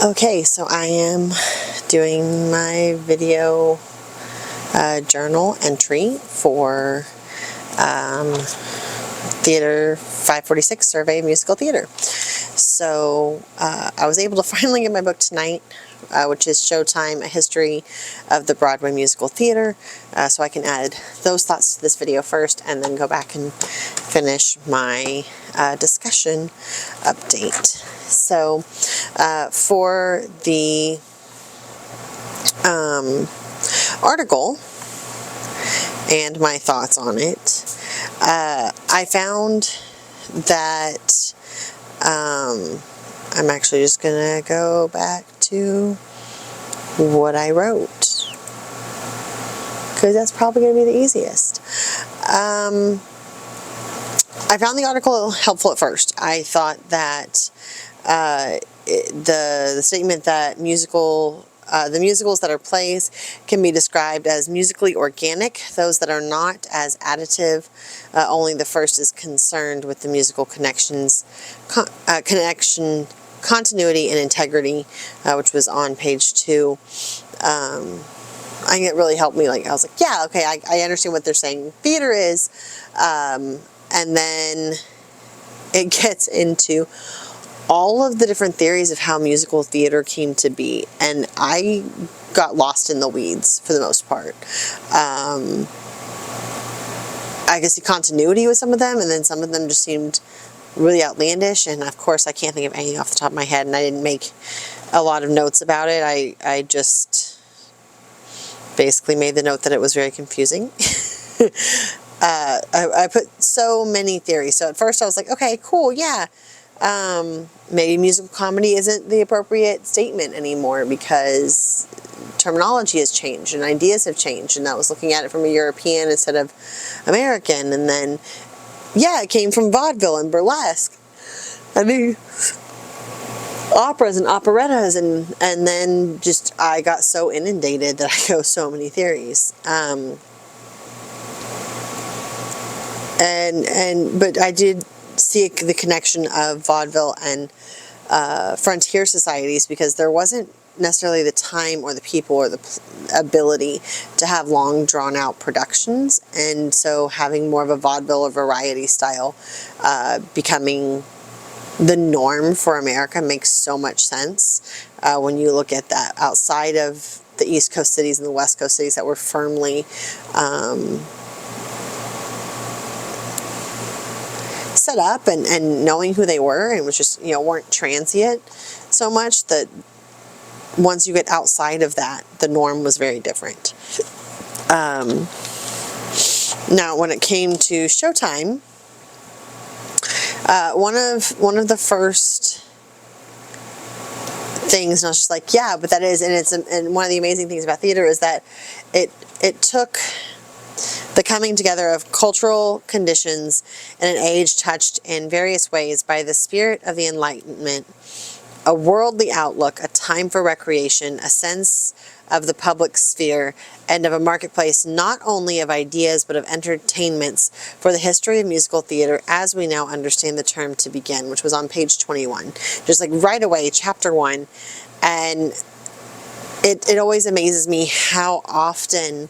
Okay, so I am doing my video journal entry for Theater 546 Survey of Musical Theater. So I was able to finally get my book tonight, which is Showtime, A History of the Broadway Musical Theater. So I can add those thoughts to this video first and then go back and finish my discussion update. So for the article and my thoughts on it, I found that I'm actually just gonna go back to what I wrote, because that's probably gonna be the easiest. I found the article helpful at first. I thought that the statement that the musicals that are plays can be described as musically organic, those that are not as additive. Only the first is concerned with the musical connections, continuity, and integrity, which was on page 2. I think it really helped me. I was like, yeah, okay, I understand what they're saying theater is. And then it gets into all of the different theories of how musical theater came to be, and I got lost in the weeds for the most part. I could see continuity with some of them, and then some of them just seemed really outlandish, and of course I can't think of anything off the top of my head, and I didn't make a lot of notes about it. I just basically made the note that it was very confusing. I put so many theories. So at first I was like, okay, cool, yeah. Maybe musical comedy isn't the appropriate statement anymore because terminology has changed and ideas have changed, and I was looking at it from a European instead of American. And then, yeah, it came from vaudeville and burlesque. I mean, operas and operettas, and then just I got so inundated that I go so many theories. But I did see the connection of vaudeville and frontier societies, because there wasn't necessarily the time or the people or the ability to have long drawn out productions, and so having more of a vaudeville or variety style becoming the norm for America makes so much sense when you look at that outside of the East Coast cities and the West Coast cities that were firmly set up and knowing who they were, and was just, weren't transient so much, that once you get outside of that, the norm was very different. Now when it came to Showtime, one of the first things, and I was just like, yeah, but that is, and one of the amazing things about theater is that it took the coming together of cultural conditions in an age touched in various ways by the spirit of the Enlightenment, a worldly outlook, a time for recreation, a sense of the public sphere, and of a marketplace not only of ideas but of entertainments, for the history of musical theater as we now understand the term to begin, which was on page 21. Just like right away, chapter 1. And it always amazes me how often,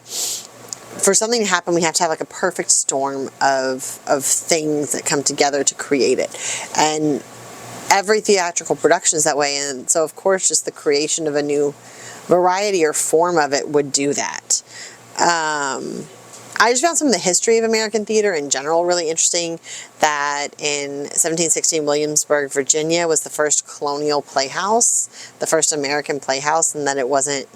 for something to happen, we have to have like a perfect storm of things that come together to create it. And every theatrical production is that way. And so, of course, just the creation of a new variety or form of it would do that. I just found some of the history of American theater in general really interesting, that in 1716, Williamsburg, Virginia was the first colonial playhouse, the first American playhouse, and that it wasn't,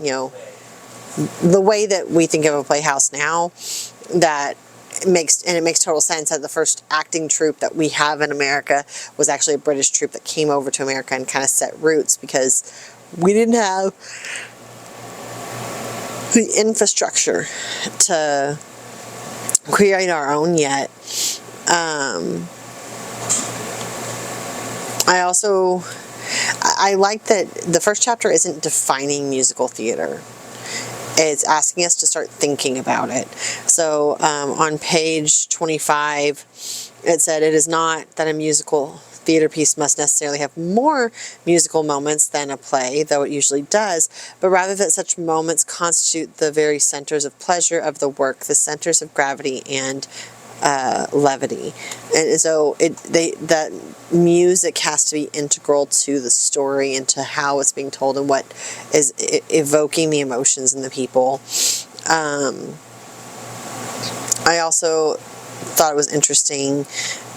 the way that we think of a playhouse now, that it makes total sense that the first acting troupe that we have in America was actually a British troupe that came over to America and kind of set roots, because we didn't have the infrastructure to create our own yet. I like that the first chapter isn't defining musical theater. It's asking us to start thinking about it. So on page 25, it said, "It is not that a musical theater piece must necessarily have more musical moments than a play, though it usually does, but rather that such moments constitute the very centers of pleasure of the work, the centers of gravity and levity. And so that music has to be integral to the story and to how it's being told and what is evoking the emotions in the people. I also thought it was interesting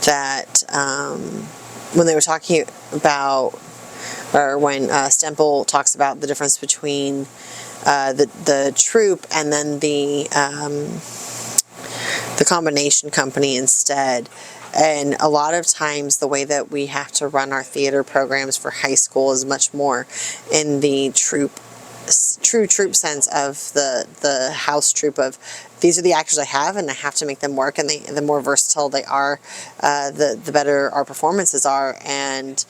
that when they were talking about, or when Stempel talks about the difference between the troupe and then the combination company instead. And a lot of times the way that we have to run our theater programs for high school is much more in the true troupe sense of the house troupe of, these are the actors I have and I have to make them work, and the more versatile they are, the better our performances are. And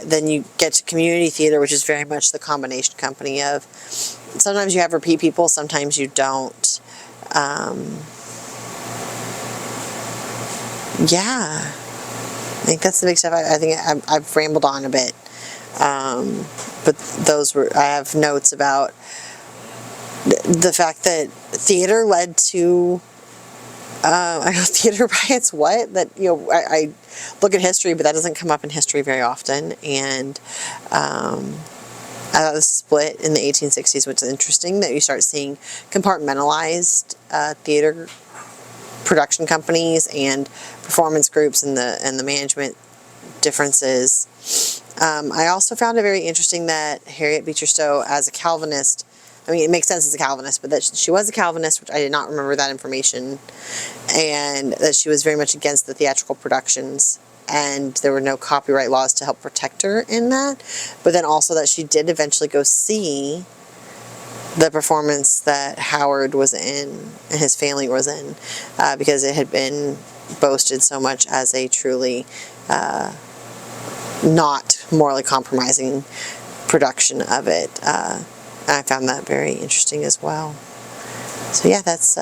then you get to community theater, which is very much the combination company of, sometimes you have repeat people, sometimes you don't. Yeah, I think that's the big stuff. I think I've rambled on a bit, but those were, I have notes about the fact that theater led to, I know theater by its what, that, you know, I look at history, but that doesn't come up in history very often, and I thought the split in the 1860s was interesting, that you start seeing compartmentalized theater production companies and performance groups and the management differences. I also found it very interesting that Harriet Beecher Stowe, as a Calvinist, I mean, it makes sense as a Calvinist, but that she was a Calvinist, which I did not remember that information, and that she was very much against the theatrical productions, and there were no copyright laws to help protect her in that, but then also that she did eventually go see the performance that Howard was in and his family was in, because it had been boasted so much as a truly not morally compromising production of it. I found that very interesting as well. So yeah, that's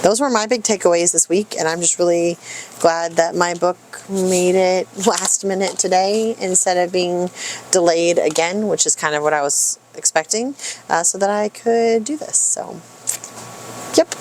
those were my big takeaways this week, and I'm just really glad that my book made it last minute today instead of being delayed again, which is kind of what I was expecting, so that I could do this. So, yep.